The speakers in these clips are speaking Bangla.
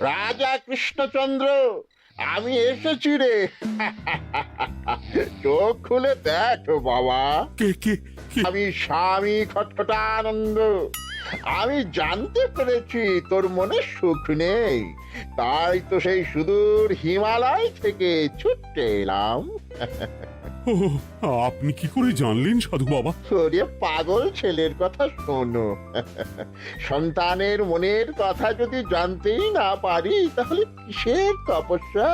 রাজা কৃষ্ণচন্দ্র, আমি এসেছি রে। চোখ খুলে দেখো বাবা, কে কে কে? আমি স্বামী খটখটানন্দ। আমি জানতে পেরেছি তোর মনে সুখ নেই, তাই তো সেই সুদূর হিমালয় থেকে ছুটে এলাম। ও, আপনি কি করে জানলেন সাধু বাবা? ওরে পাগল ছেলের কথা শোনো। সন্তানের মনের কথা যদি জানতেই না পারি, তাহলে কিসের তপস্যা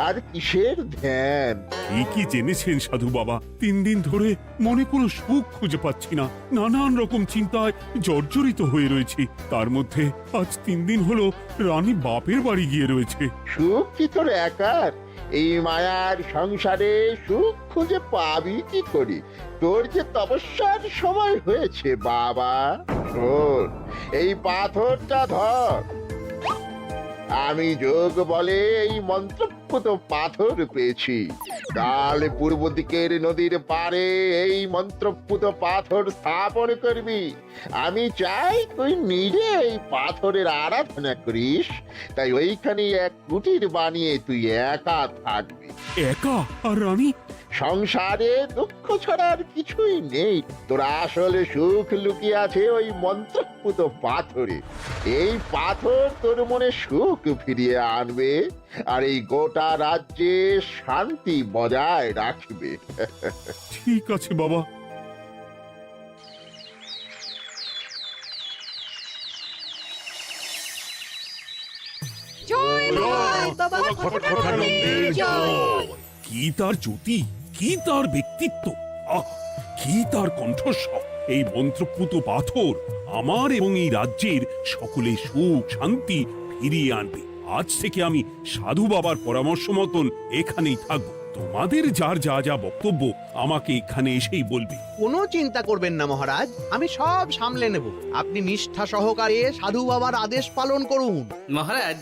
আর কিসের ধ্যান? কি কি জেনেছেন সাধু বাবা? 3 দিন ধরে মনে কোনো সুখ খুঁজে পাচ্ছি না, নানান রকম চিন্তায় জর্জরিত হয়ে রয়েছি। তার মধ্যে আজ 3 দিন হলো রানী বাপের বাড়ি গিয়ে রয়েছে। সুখ কি তোর একার? এই মায়ার সংসারে সুখ খুঁজে পাবি কি করি? তোর যে তপস্যার সময় হয়েছে বাবা। শোন, এই পাথরটা ধর। আমি যোগ বলে এই মন্ত্রপুত পাথর পেয়েছি। কাল পূর্ব দিকের নদীর পাড়ে এই মন্ত্রপুত পাথর স্থাপন করবি। আমি চাই তুই নিজে এই পাথরের আরাধনা করিস। তাই ওইখানে এক কুটির বানিয়ে তুই একা থাকবি। একা? আর রানী? সংসারে দুঃখ ছাড়ার কিছুই নেই। তোর আসলে সুখ লুকিয়ে আছে ওই মন্ত্রপুত পাথরে। এই পাথর তোর মনে সুখ ফিরিয়ে আনবে আর এই গোটা রাজ্যে শান্তি বজায় রাখবে। ঠিক আছে বাবা। জয় বাবা খটখটানন্দের জয়। কি তার জ্যোতি, কি তার ব্যক্তিত্ব, আহ, কি তার কণ্ঠস্বর! এই মন্ত্রপুত পাথর আমার এবং এই রাজ্যের সকলে সুখ শান্তি ফিরিয়ে আনবে। আজ থেকে আমি সাধু বাবার পরামর্শ মতন এখানেই থাকবো। তোমাদের যার যা যা বক্তব্য আমাকে এখানে এসেই বলবে। কোনো চিন্তা করবেন না মহারাজ, আমি সব সামলে নেব। আপনি নিষ্ঠা সহকারে সাধু বাবার আদেশ পালন করুন। মহারাজ,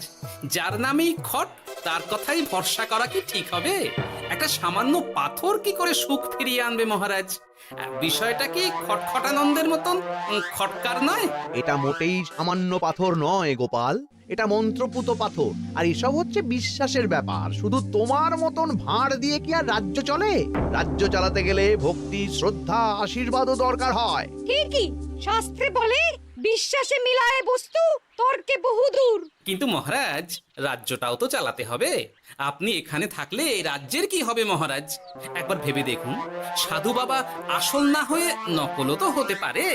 যার নামেই খট তার কথাই ভরসা করা কি ঠিক হবে? একটা সামান্য পাথর কি করে সুখ ফিরিয়ে আনবে মহারাজ? বিষয়টা কি খটখটানন্দের মতন খটকার নয়? এটা মোটেই সামান্য পাথর নয় গোপাল, এটা মন্ত্রপুত পাথর। আর এসব হচ্ছে বিশ্বাসের ব্যাপার। শুধু তোমার মতন ভাঁড় দিয়ে কি আর রাজ্য চলে? রাজ্য চালাতে গেলে ভক্তি, শ্রদ্ধা, আশীর্বাদও দরকার হয়। ঠিকই, শাস্ত্রে বলে বিশ্বাসে মিলায় বস্তু তর্কে বহুদূর। কিন্তু মহারাজ, রাজ্যটাও তো চালাতে হবে। আপনি এখানে থাকলে এই রাজ্যের কি হবে মহারাজ? একবার ভেবে দেখুন, সাধু বাবা আসল না হয়ে নকলও তো হতে পারে।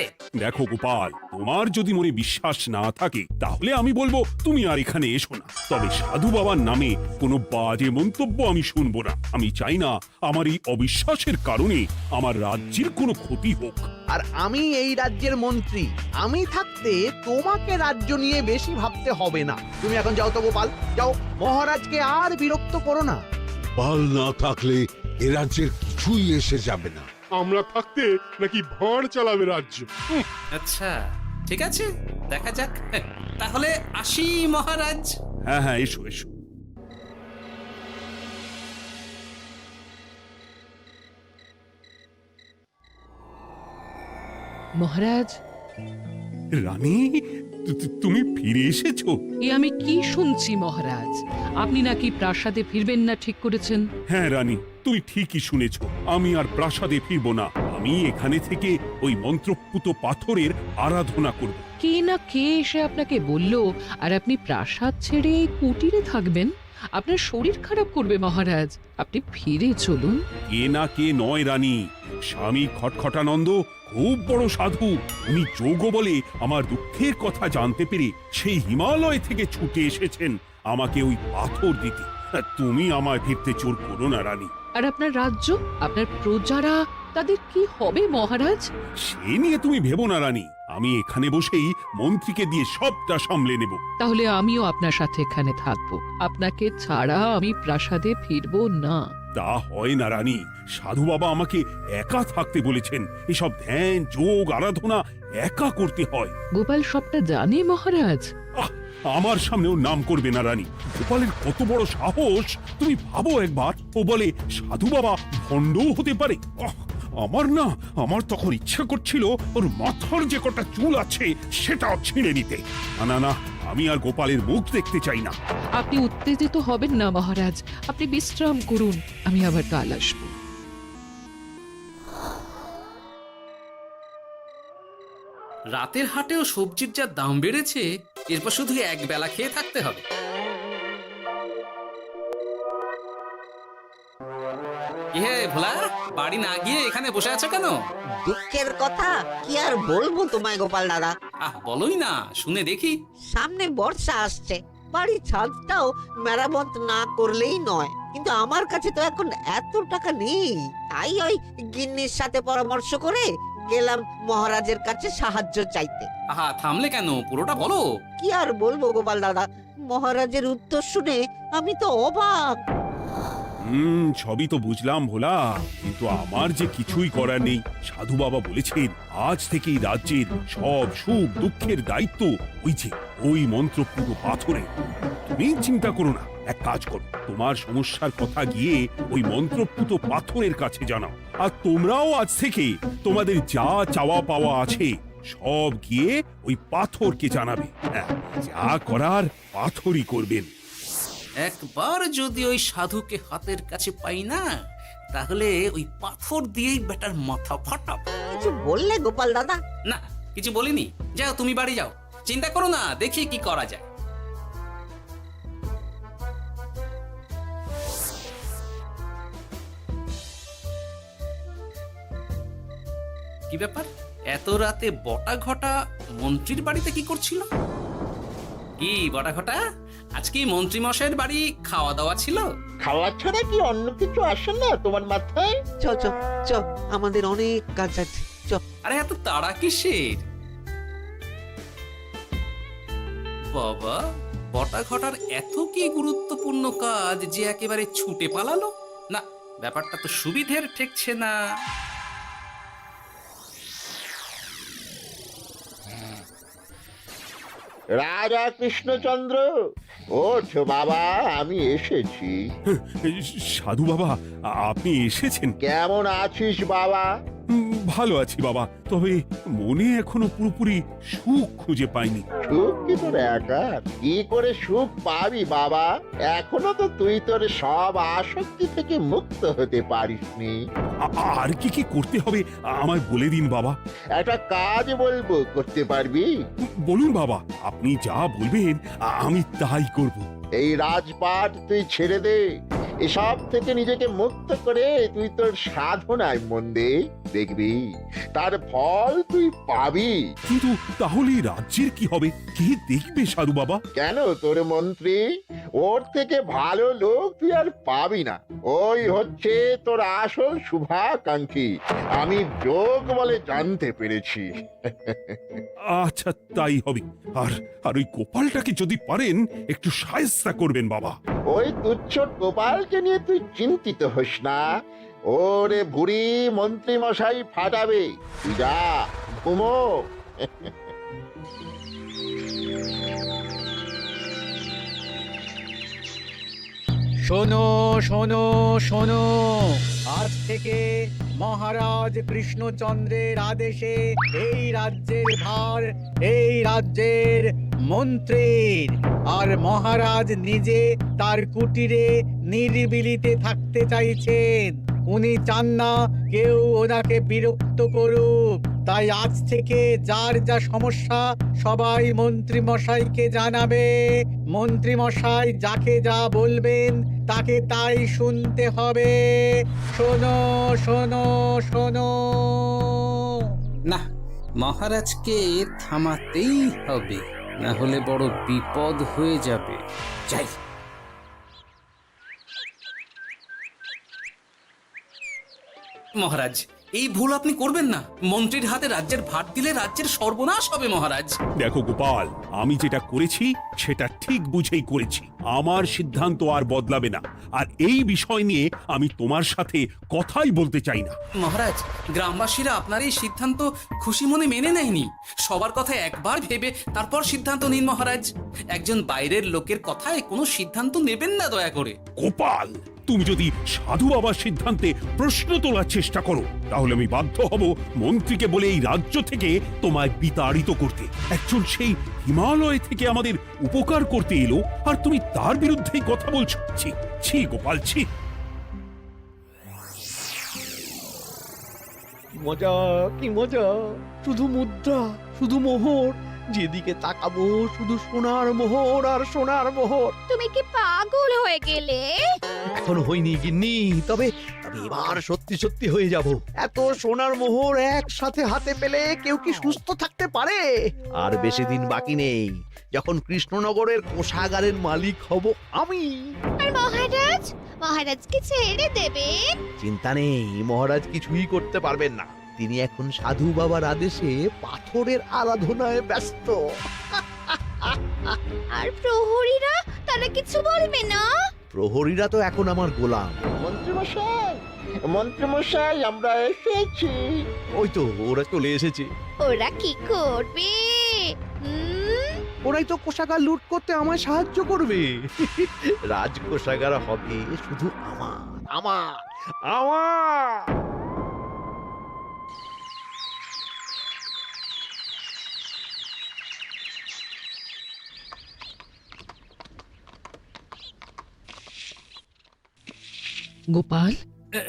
দেখো গোপাল, তোমার যদি মনে বিশ্বাস না থাকে তাহলে আমি বলবো তুমি আর এখানে এসো না। তবে সাধু বাবার নামে কোনো বাজে মন্তব্য আমি শুনবো না। আমি চাই না আমার এই অবিশ্বাসের কারণে আমার রাজ্যের কোনো ক্ষতি হোক। আর আমি এই রাজ্যের মন্ত্রী, আমি থাকতে তোমাকে রাজ্য নিয়ে বেশি ভাবতে হবে না। তুমি এখন যাও তো গোপাল, যাও। মহারাজকে আর বিরক্ত করো না। পাল না থাকলে এ রাজ্যের কিছুই এসে যাবে না। আমরা থাকতে নাকি ভাঁড় চালাবে রাজ্য? আচ্ছা, ঠিক আছে, দেখা যাক। তাহলে আসি মহারাজ। হ্যাঁ হ্যাঁ, এসো এসো। মহারাজ, রানী, তুমি ফিরে এসেছো? এ আমি কি শুনছি মহারাজ? আপনি নাকি প্রাসাদে ফিরবেন না ঠিক করেছেন? হ্যাঁ রানী, তুমি ঠিকই শুনেছ। আমি আর প্রাসাদে ফিরবো না। আমি এখানে থেকে ওই মন্ত্রপুত পাথরের আরাধনা করব। কে না কে এসে আপনাকে বলল আর আপনি প্রাসাদ ছেড়ে এই কুটিরে থাকবেন? আপনার শরীর খারাপ করবে মহারাজ, আপনি ফিরে চলুন। কে না কে নয় রানী, স্বামী খটখটানন্দ খুব বড় সাধু। উনি যোগ বলে আমার দুঃখের কথা জানতে পেরে সেই হিমালয় থেকে ছুটে এসেছেন আমাকে ওই পাথর দিতে। তুমি আমায় ফিরতে জোর করো না রানী। আর আপনার রাজ্য, আপনার প্রজারা, তাদের কি হবে মহারাজ? সে নিয়ে তুমি ভেবো না রানী, আমি এখানে বসেই মন্ত্রীকে দিয়ে সবটা সামলে নেব। তাহলে আমিও আপনার সাথে এখানে থাকবো। আপনাকে ছাড়া আমি প্রাসাদে ফিরবো না। তা হয় না রানী, সাধু বাবা আমাকে একা থাকতে বলেছেন। এসব ধ্যান যোগ আরাধনা একা করতে হয়। গোপাল সবটা জানে মহারাজ। আহ, আমার সামনেও নাম করবে না রানী। গোপালের কত বড় সাহস তুমি ভাবো একবার। ও বলে সাধু বাবা ভণ্ডও হতে পারে। আমার তখন ইচ্ছা করছিল ওর মাথার যে কটা চুল আছে সেটাও ছিঁড়ে নিতে। না না না, আমি আর গোপালের মুখ দেখতে চাই না। আপনি উত্তেজিত হবেন না মহারাজ, আপনি বিশ্রাম করুন, আমি আবার কাল আসবো। রাতের হাটেও সবজির যা দাম বেড়েছে, এরপর শুধু এক বেলা খেয়ে থাকতে হবে। হে ভোলা, বাড়ি না গিয়ে এখানে বসে আছো কেন? দুঃখের কথা কি আর বলবো তোমায় গোপাল দাদা। বলোই না, শুনে দেখি। সামনে বর্ষা আসছে, বাড়ির ছাদটাও মেরামত না করলেই নয়, কিন্তু আমার কাছে তো এখন এত টাকা নেই। তাই ওই গিন্নির সাথে পরামর্শ করে গেলাম মহারাজের কাছে সাহায্য চাইতে। থামলে কেন, পুরোটা বলো। কি আর বলবো গোপাল দাদা, মহারাজের উত্তর শুনে আমি তো অবাক। সবই তো বুঝলাম ভোলা, কিন্তু আমার যে কিছুই করার নেই। সাধু বাবা বলেছেন আজ থেকেই রাজ্যের সব সুখ দুঃখের দায়িত্ব ওই মন্ত্রপুত পাথরে। তুমি চিন্তা করো না, এক কাজ করো, তোমার সমস্যার কথা গিয়ে ওই মন্ত্রপুত পাথরের কাছে জানাও। আর তোমরাও আজ থেকে তোমাদের যা চাওয়া পাওয়া আছে সব গিয়ে ওই পাথরকে জানাবে। যা করার পাথরই করবেন। একবার যদি ওই সাধুকে হাতের কাছে পাই না, তাহলে ওই পাথর দিয়েই বেটার মাথা ফাটাবো। কিছু বললে গোপাল দাদা? না, কিছু বলিনি। যাও, তুমি বাড়ি যাও, চিন্তা করো না, দেখি কি করা যায়। কি ব্যাপার, এত রাতে বটা ঘটা মন্ত্রীর বাড়িতে কি করছিল? কি বটা ঘটা, আজকে মন্ত্রী মশাইয়ের বাড়ি খাওয়া দাওয়া ছিল? খাওয়া ছাড়া কি অন্য কিছু আসে না তোমার মাথায়? চ চ চ, আমাদের অনেক কাজ আছে, চ। আরে এত তাড়া কিসের? বাবা, বটা ঘটার এত কি গুরুত্বপূর্ণ কাজ যে একেবারে ছুটে পালালো? না, ব্যাপারটা তো সুবিধের ঠেকছে না। রাজা কৃষ্ণচন্দ্র, ওঠো বাবা, আমি এসেছি। সাধু বাবা, আপনি এসেছেন? কেমন আছিস বাবা? ভালো আছি বাবা, তবে মনে এখনো পুরোপুরি সুখ খুঁজে পাইনি। সুখ কি তোর একা? কি করে সুখ পাবি বাবা? এখনো তো তুই তোর সব আসক্তি থেকে মুক্ত হতে পারিসনি। আর কি কি করতে হবে আমায় বলে দিন বাবা। একটা কাজ বলবো, করতে পারবি? বলুন বাবা, আপনি যা বলবেন আমি তাই করব। এই রাজপাট তুই ছেড়ে দে, এসব থেকে নিজেকে মুক্ত করে তুই তোর সাধনায় মন দে, দেখবি তার ফল তুই পাবি। কিন্তু তাহলে রাজ্যের কি হবে? কে দেখবে সাধু বাবা? কেন, তোর মন্ত্রী? ওর থেকে ভালো লোক তুই আর পাবি না। ওই হচ্ছে তোর আসল শুভাকাঙ্ক্ষী, আমি যোগ বলে জানতে পেরেছি। আচ্ছা, তাই হবে। আর আর ওই গোপালটাকে যদি পারেন একটু সাহায্য করবেন বাবা। ওই তুচ্ছ গোপালকে নিয়ে তুই চিন্তিত হোস না, ওরে বুড়ি মন্ত্রী মশাই ফাটাবে। তুই যা, ঘুমো। শোনো শোনো শোনো, আজ থেকে মহারাজ কৃষ্ণচন্দ্রের আদেশে এই রাজ্যের ভার এই রাজ্যের মন্ত্রীর। আর মহারাজ নিজে তার কুটিরে নিরিবিলিতে থাকতে চাইছেন। উনি চান না কেউ ওনাকে বিরক্ত করুক। তাই আজ থেকে যার যা সমস্যা সবাই মন্ত্রী মশাইকে জানাবে। মন্ত্রী মশাই যাকে যা বলবেন তাকে তাই শুনতে হবে। শোনো শোনো শোনো। না, মহারাজকে থামাতেই হবে, না হলে বড় বিপদ হয়ে যাবে। যাই। মহারাজ, এই ভুল আপনি করবেন না। মন্ত্রীর হাতে রাজ্যের ভার দিলে রাজ্যের সর্বনাশ হবে মহারাজ। দেখো গোপাল, আমি যেটা করেছি সেটা ঠিক বুঝেই করেছি। আমার সিদ্ধান্ত আর বদলাবে না। আর এই বিষয় নিয়ে আমি তোমার সাথে কথাই বলতে চাই না। মহারাজ, গ্রামবাসীরা আপনার এই সিদ্ধান্ত খুশি মনে মেনে নেয়নি। সবার কথা একবার ভেবে তারপর সিদ্ধান্ত নিন মহারাজ। একজন বাইরের লোকের কথায় কোনো সিদ্ধান্ত নেবেন না দয়া করে। গোপাল, তুমি যদি সাধু বাবার সিদ্ধান্তে প্রশ্ন তোলার চেষ্টা করো তাহলে আমি বাধ্য হব মন্ত্রীকে বলে এই রাজ্য থেকে তোমায় বিতাড়িত করতে। একজন সেই হিমালয় থেকে আমাদের উপকার করতে এলো আর তুমি তার বিরুদ্ধেই কথা বলছো। ছি ছি গোপাল, ছি। মজা, কি মজা! শুধু মুদ্রা, শুধু মোহর, যেদিকে তাকাবো শুধু সোনার মোহর আর সোনার মোহর। তুমি কি পাগল হয়ে গেলে? এখন হইনি গিন্নি, তবে এবার সত্যি সত্যি হয়ে যাব। এত সোনার মোহর একসাথে হাতে পেলে কেউ কি সুস্থ থাকতে পারে? আর বেশি দিন বাকি নেই যখন কৃষ্ণনগরের কোষাগারের মালিক হব আমি। আর মহারাজ, মহারাজকে ছেড়ে দেবেন? চিন্তা নেই, মহারাজ কিছুই করতে পারবেন না। তিনি এখন সাধু বাবার আদেশে পাথরের আরাধনায় ব্যস্ত। আর প্রহরীরা, তারা কিছু বলবে না? প্রহরীরা তো এখন আমার গোলাম। মন্ত্রীমশাই, মন্ত্রীমশাই, আমরা এসেছি। ওই তো ওরা চলে এসেছে। ওরা কি করবে? ওরাই তো কোষাগার লুট করতে আমায় সাহায্য করবে। রাজ কোষাগার হবে শুধু আমার, আমার, আমার। গোপাল,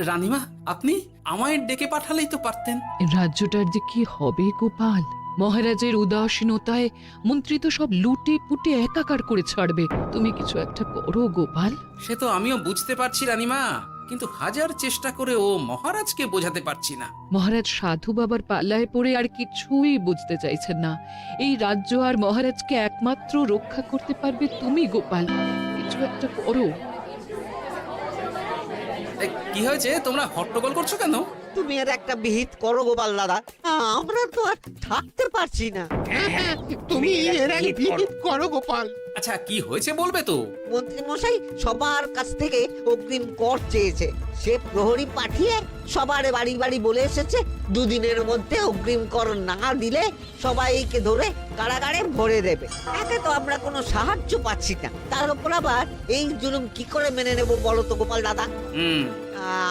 রানীমা, আপনি আমায় ডেকে পাঠালেই তো পারতেন। রাজ্যটার যে কি হবে গোপাল? মহারাজের উদাসীনতায় মন্ত্রী তো সব লুটে পুটে একাকার করে ছাড়বে। তুমি কিছু একটা করো গোপাল। সে তো আমিও বুঝতে পারছি রানীমা, কিন্তু হাজার চেষ্টা করে ও মহারাজকে বোঝাতে পারছি না। মহারাজ সাধু বাবার পাল্লায় পড়ে আর কিছুই বুঝতে চাইছেন না। এই রাজ্য আর মহারাজকে একমাত্র রক্ষা করতে পারবে তুমি গোপাল। কিছু একটা করো। কি হয়েছে? তোমরা হট্টগোল করছো কেন? তুমি আর একটা বিহিত করো গোপাল দাদা, আমরা তো আর থাকতে পারছি না। তুমি এর এক বিহিত করো গোপাল। আচ্ছা, কি হয়েছে বলবে তো? মন্ত্রী মশাই সবার কাছ থেকে অগ্রিম কর চেয়েছে। সে প্রহরী পাঠিয়ে সবার বাড়ি বাড়ি বলে এসেছে দুদিনের মধ্যে অগ্রিম কর না দিলে সবাইকে ধরে কারাগারে ভরে দেবে। এতে তো আমরা কোনো সাহায্য পাচ্ছি না। তার উপর আবার এই জুলুম কি করে মেনে নেব বলো তো গোপাল দাদা?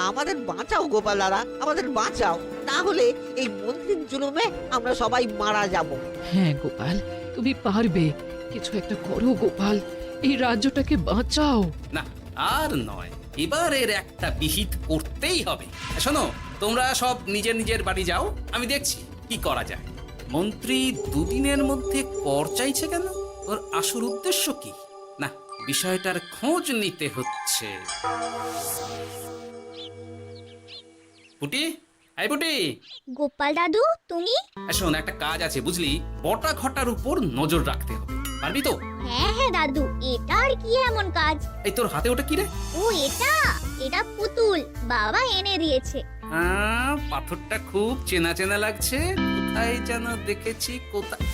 আমাদের বাঁচাও গোপাল দাদা, আমাদের বাঁচাও, না হলে এই মন্ত্রীর জুলুমে আমরা সবাই মারা যাব। হ্যাঁ গোপাল, তুমি পারবে। কিছু একটা করো গোপাল, এই রাজ্যটাকে বাঁচাও। না, আর নয়, এবার এর একটা বিহিত করতেই হবে। শোনো, তোমরা সব নিজের নিজের বাড়ি যাও, আমি দেখছি কি করা যায়। মন্ত্রী দুদিনের মধ্যে কর চাইছে কেন? ওর আসল উদ্দেশ্য কি? না, বিষয়টার খোঁজ নিতে হচ্ছে। পুটি, এই পুটি। গোপাল দাদু, তুমি? শোন, একটা কাজ আছে বুঝলি, বটা ঘটার উপর নজর রাখতে হবে। পারবি তো? হ্যাঁ হ্যাঁ দাদু, এটা আর কি এমন কাজ? এই তোর হাতে ওটা কি রে? ও এটা পুতুল, বাবা এনে দিয়েছে। পাথরটা খুব চেনা চেনা লাগছে, কোথায় যেন দেখেছি। কোথায়?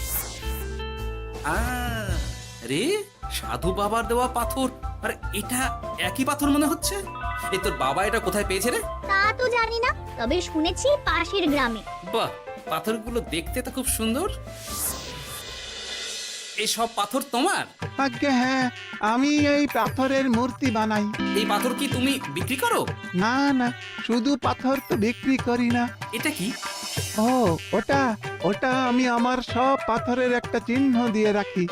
রে, সাধু বাবার দেওয়া পাথর। আর এটা একই পাথর মনে হচ্ছে। এই তোর বাবা এটা কোথায় পেয়েছে রে? তা তো জানি না, তবে শুনেছি পাশের গ্রামে। বাহ, পাথরগুলো দেখতে তো খুব সুন্দর। এই সব পাথর তোমার? আজ্ঞে হ্যাঁ, আমি এই পাথরের মূর্তি বানাই। এই পাথর কি তুমি বিক্রি করো? না না, শুধু পাথর তো বিক্রি করি না। এটা কি? ও, ওটা আমি আমার সব পাথরের একটা চিহ্ন দিয়ে রাখি।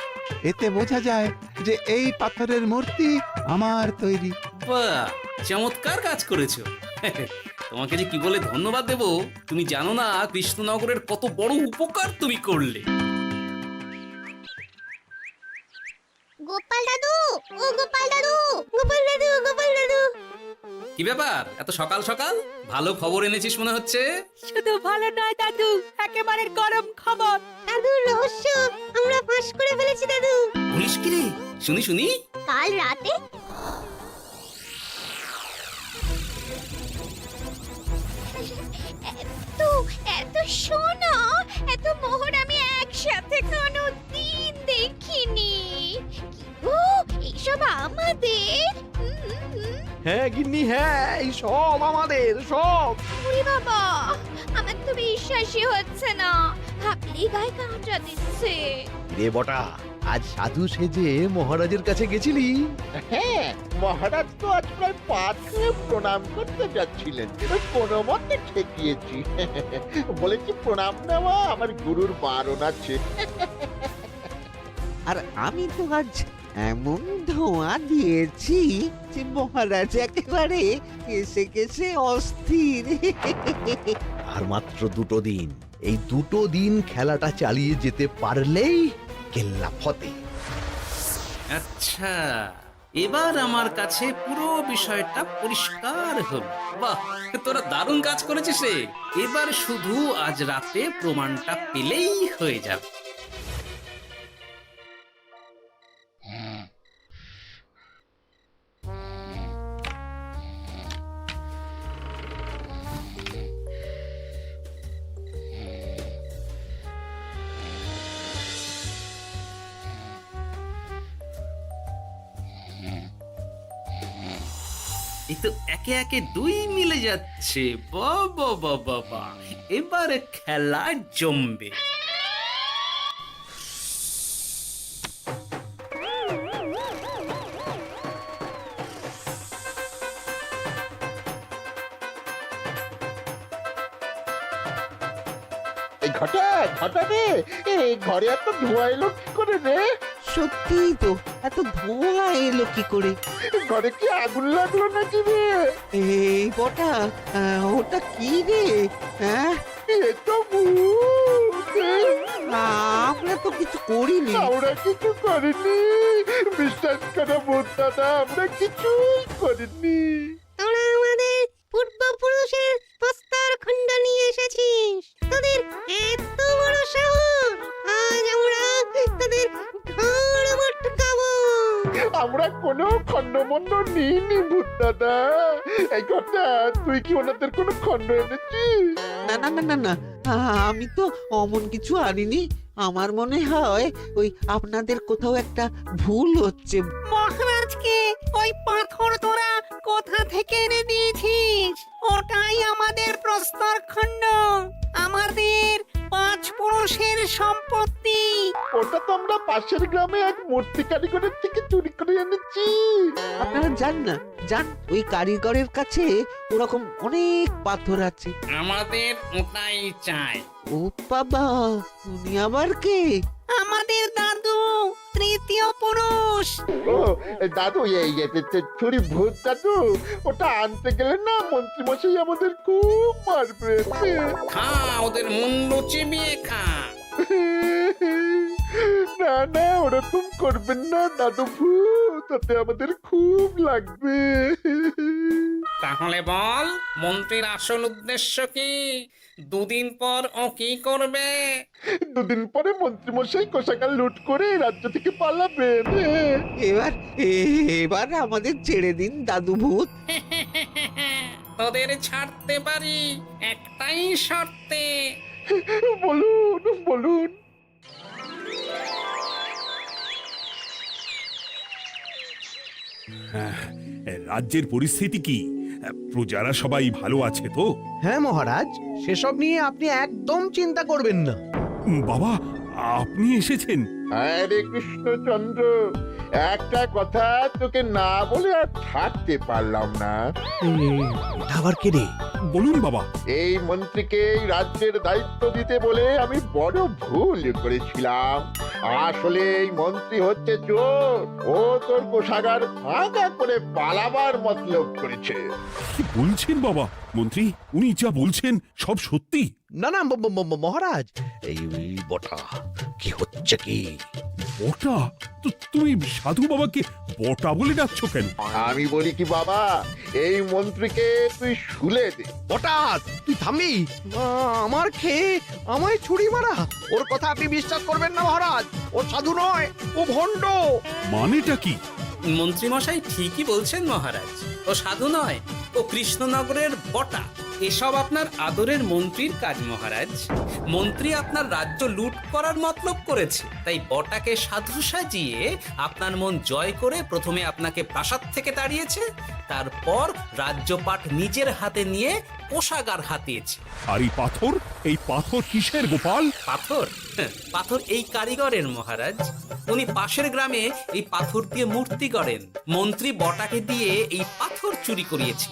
এতে বোঝা যায় যে এই পাথরের মূর্তি আমার তৈরি। বাহ, চমৎকার কাজ করেছো। তোমাকে যে কি বলে ধন্যবাদ দেব তুমি জানো না। কৃষ্ণনগরের কত বড় উপকার তুমি করলে। গোপাল দাদু, ও গোপাল দাদু, গোপাল দাদু, গোপাল দাদু। কি ব্যাপার, এত সকাল সকাল? ভালো খবর এনেছিস মনে হচ্ছে। শুধু ভালো নয় দাদু, একেবারে গরম খবর। দাদু, রহস্য আমরা ফাঁস করে ফেলেছি দাদু। বলিস কি রে? শুনি শুনি। কাল রাতে এত সোনা, এত মোহর আমি একসাথে কোনোদিন দেখিনি। এইসব হ্যাঁ গিন্নি হ্যাঁ, এই সব আমাদের সব। ওরে বাবা, আমার তো বিশ্বাসই হচ্ছে না। ভাবলেই গায়ে কাঁটা দিচ্ছে। রে বটা, আজ সাধু সেজে মহারাজের কাছে গেছিলি? হ্যাঁ, মহারাজ তো আজ প্রায় পা ছুঁয়ে প্রণাম করতে যাচ্ছিলেন, কোনো মতে ঠেকিয়েছি। বলেছি প্রণাম নেওয়া আমার গুরুর বারণ আছে। আর আমি তো আজ এমন ধোঁয়া দিয়েছি যে মহারাজ একেবারে কেসে কেসে অস্থির। আর মাত্র 2 দিন, এই 2 দিন খেলাটা চালিয়ে যেতে পারলেই কেল্লা ফতে। আচ্ছা, এবার আমার কাছে পুরো বিষয়টা পরিষ্কার হলো। বাহ, তোরা দারুণ কাজ করেছিস রে। এবার শুধু আজ রাতে প্রমাণটা পেলেই হয়ে যাবে। এই তো একে একে 2 মিলে যাচ্ছে। বাবা বাবা বাবা, এবার খেলা জমবে। এই ঘটা ঘটা রে, এই ঘরে এত ধোঁয়া এলো কি করে রে? সত্যি তো, এত ধোঁয়া এলো কি করে? ঘরে কি আগুন লাগলো নাকি রে? এই বটা, ওটা কি রে? হ্যাঁ, এ তো ভূত। আমরা তো কিছু করিনি। আমরা কিছু করিনি, বিশ্বাস করো ভূত দাদা, আমরা কিছুই করিনি। তোরা আমাদের পূর্বপুরুষের প্রস্তর খণ্ড নিয়ে এসেছিস। তোদের এত বড় সাহস, আজ আমরা তোদের ঘর মটকাবো। আমরা কোনো খণ্ডমণ্ড নিইনি ভূত দাদা। এই কথা, তুই কি ওনাদের কোনো খণ্ড এনেছিস? না না না না না, আমি তো অমন কিছু আনিনি। আমার মনে হয় ওই আপনাদের কোথাও একটা ভুল হচ্ছে। মহারাজকে ওই পাথর তোরা কোথা থেকে এনে দিয়েছিস? ওটাই আমাদের প্রস্তর খণ্ড, আমাদের 5 পুরুষের সম্পত্তি। ওটা তো আমরা পাশের গ্রামে এক মূর্তি কারিগরের থেকে চুরি করে এনেছি। আপনারা যান না, যান, ওই কারিগরের কাছে ওরকম অনেক পাথর আছে। আমাদের ওটাই চাই। ও বাবা, উনি আবার কে? আমাদের দাদু, তৃতীয় পুরুষ। ও দাদু, এই ছুরি ভূত দাদু, ওটা আনতে গেলে না মন্ত্রী মশাই আমাদের খুব মারবে। খা, ওদের মুন্ডু চিবিয়ে খা। না না, ওরকম করবেন না দাদু ভূত, তাতে আমাদের খুব লাগবে। তাহলে বল, মন্ত্রীর আসল উদ্দেশ্য কি? 2 দিন পর ও কি করবে? 2 দিন পরে মন্ত্রী মশাই কোষাগার লুট করে রাজ্য থেকে পালাবেন। এবার আমাদের ছেড়ে দিন দাদু ভূত। তোদের ছাড়তে পারি একটাই শর্তে। বলুন বলুন। রাজ্যের পরিস্থিতি কি? প্রজারা সবাই ভালো আছে তো? হ্যাঁ মহারাজ, সেসব নিয়ে আপনি একদম চিন্তা করবেন না। বাবা, আপনি এসেছেন? হরে কৃষ্ণচন্দ্র, একটা কথা তোকে না বলে আর থাকতে পারলাম না। এটা আবার কে রে? বলুন বাবা। এই মন্ত্রীকে এই রাজ্যের দায়িত্ব দিতে বলে আমি বড় ভুল করেছিলাম। আসলে এই মন্ত্রী হচ্ছে চোর, ও তোর কোষাগার ফাঁকা করে পালাবার মতলব করেছে। কি বলছেন বাবা? মন্ত্রী, উনি যা বলছেন সব সত্যি? না না মহারাজ, এই বটা কি হচ্ছে কি? বটা? তুমি সাধু বাবাকে বটা বলে ডাকছো কেন? আমি বলি কি বাবা, এই মন্ত্রীকে তুই শুলে দে। বটা, তুই থামবি? আমার খেয়ে আমায় ছুরি মারা, ওর কথা আপনি বিশ্বাস করবেন না মহারাজ। ও সাধু নয়, ও ভণ্ড। মানেটা কি? মন্ত্রী মশাই ঠিকই বলছেন মহারাজ। ও সাধু নয়, ও কৃষ্ণনগরের বটা। এসব আপনার আদরের মন্ত্রীর কাজ মহারাজ। মন্ত্রী আপনার রাজ্য লুট করার মতলব করেছে, তাই বটাকে সাধু সাজিয়ে আপনার মন জয় করে প্রথমে আপনাকে প্রাসাদ থেকে তাড়িয়েছে, তারপর রাজ্যপাট নিজের হাতে নিয়ে কোষাগার হাতিয়েছে। আর এই পাথর কিসের গোপাল? পাথর? পাথর এই কারিগরের মহারাজ। উনি পাশের গ্রামে এই পাথর দিয়ে মূর্তি গড়েন। মন্ত্রী বটাকে দিয়ে এই পাথর চুরি করিয়েছে।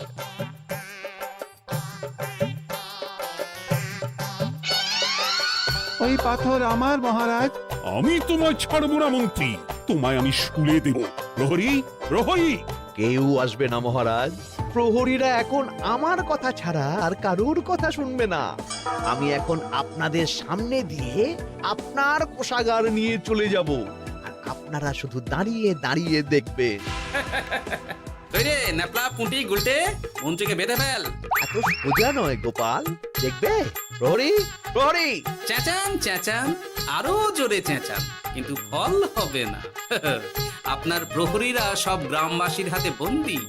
ওই পাথর আমার মহারাজ। আমি তোমায় ছাড়বো না মন্ত্রী, তোমায় আমি শুলে দেব। প্রহরী, প্রহরী! কেউ আসবে না মহারাজ। প্রহরীরা এখন আমার কথা ছাড়া আর কারুর কথা শুনবে না। আমি এখন আপনাদের সামনে দিয়ে আপনার কোষাগার নিয়ে চলে যাব, আর আপনারা শুধু দাঁড়িয়ে দাঁড়িয়ে দেখবেন। রে ন্যাপলা পুঁটি গুলটে, মন্ত্রীকে বেঁধে ফেল। এত সোজা নয় গোপাল, দেখবে? প্রহরী, প্রহরী! চেঁচান চেঁচান, আরো জোরে চেঁচান, কিন্তু ফল হবে না। আপনার প্রহরীরা সব গ্রামবাসীর হাতে বন্দী।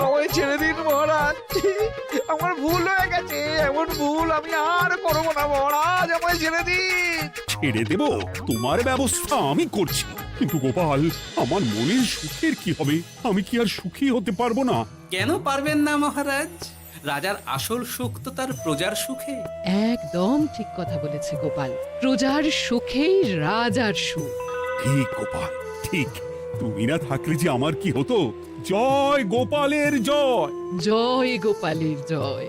আমায় ছেড়ে দিন মহারাজ, আমার ভুল হয়ে গেছে। এমন ভুল আমি আর করবো না মহারাজ, আমায় ছেড়ে দিন। ছেড়ে দেব? তোমার ব্যবস্থা আমি করছি। কিন্তু গোপাল, আমার মনের সুখের কি হবে? আমি কি আর সুখী হতে পারবো না? কেন পারবেন না মহারাজ? রাজার আসল সুখ তো তার প্রজার সুখে। একদম ঠিক কথা বলেছে গোপাল। প্রজার সুখেই রাজার সুখ। ঠিক গোপাল, ঠিক। তুমি না থাকলে যে আমার কি হতো? জয় গোপালের জয়! জয় গোপালের জয়।